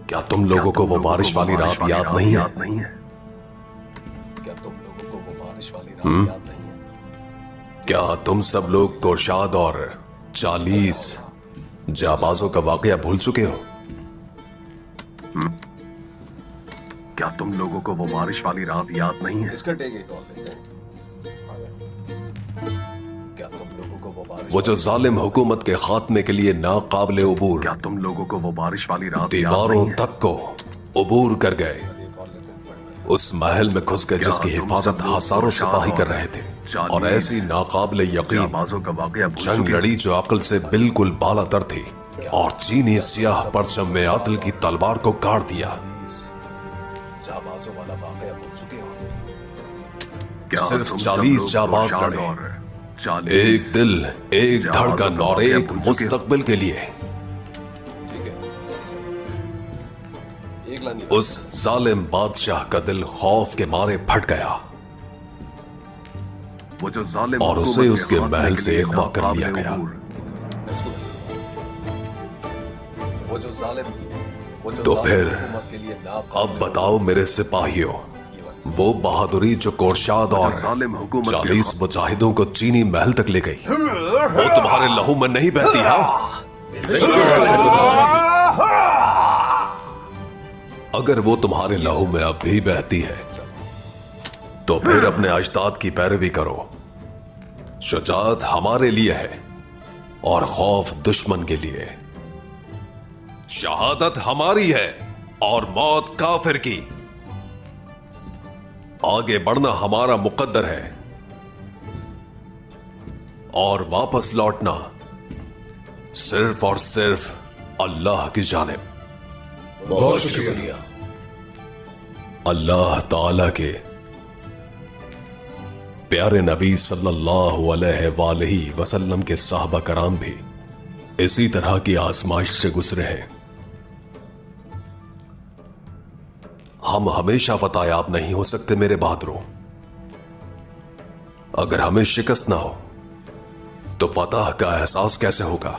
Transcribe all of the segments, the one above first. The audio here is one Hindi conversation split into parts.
क्या तुम लोगों को वो बारिश वाली रात याद नहीं है? क्या तुम लोगों को वो बारिश वाली रात याद नहीं है? क्या तुम सब लोग कुरशाद और 40 जाबाजों का वाकया भूल चुके हो? क्या तुम लोगों को वो बारिश वाली रात याद नहीं है? इसका टेक एक और लेते हैं। क्या तुम लोगों को वो बारिश वो जो जालिम हुकूमत के खात्मे के लिए नाकाबिले उबूर क्या तुम लोगों को वो बारिश वाली रात याद दीवारों नहीं है? तक को उबूर कर गए, एक और लेते हैं। उस महल में घुस गए जिसकी तुम हिफाजत सब लोग हजारों कुरशाद सिपाही कर और रहे थे, 40 और ऐसी नाकाबिले यकीन जाबाजों का वाकया भूल जंग चुके हो? लड़ी जो अकल से बिल्कुल बालातर थी, और चीनी सियाह परचम में आदिल की तलवार को गाड़ दिया। जाबाजों वाला वाकया भूल चुके हो? क्या सिर्फ तुम सब 40 लोग जाबाज कुरशाद लड़े, और 40 एक दिल, एक जाबाजों धड़कन का और वाकया एक भूल चुके हो? मुस्तकबिल के लिए ठीक है, एक लानी उस जालिम बादशाह का दिल खौफ के मारे फट गया, वो जो जालिम और उसे हुकूमत के उसके खात्मे महल के से लिए अगवा कर नाकाबिले लिया गया। उबूर। वो जो जालिम तो फिर हुकूमत के लिए अब बताओ मेरे सिपाहियों, वो बहादुरी जो कोरशाद और जालिम हुकूमत के 40 मुजाहिदों को चीनी महल तक ले गई, वो तुम्हारे लहू में नहीं बहती? हाँ, अगर वो तुम्हारे लहू में अब भी बहती है तो फिर अपने अजदाद की पैरवी करो। शुजाअत हमारे लिए है और खौफ दुश्मन के लिए। शहादत हमारी है और मौत काफिर की। आगे बढ़ना हमारा मुकद्दर है और वापस लौटना सिर्फ और सिर्फ अल्लाह की जानिब। बहुत शुक्रिया। अल्लाह ताला के प्यारे नबी सल्लल्लाहु अलैहि वसल्लम के साहबा कराम भी इसी तरह की आजमाइश से गुजरे हैं। हम हमेशा फतेहयाब नहीं हो सकते मेरे बहादुरों। अगर हमें शिकस्त ना हो तो फतह का एहसास कैसे होगा?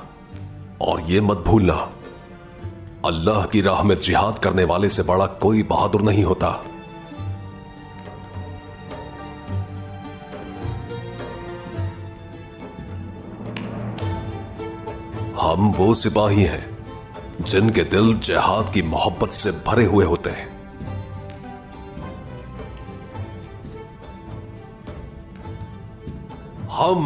और यह मत भूलना, अल्लाह की राह में जिहाद करने वाले से बड़ा कोई बहादुर नहीं होता। हम वो सिपाही हैं जिनके दिल जिहाद की मोहब्बत से भरे हुए होते हैं। हम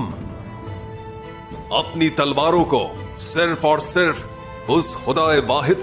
अपनी तलवारों को सिर्फ और सिर्फ उस खुदाए वाहिद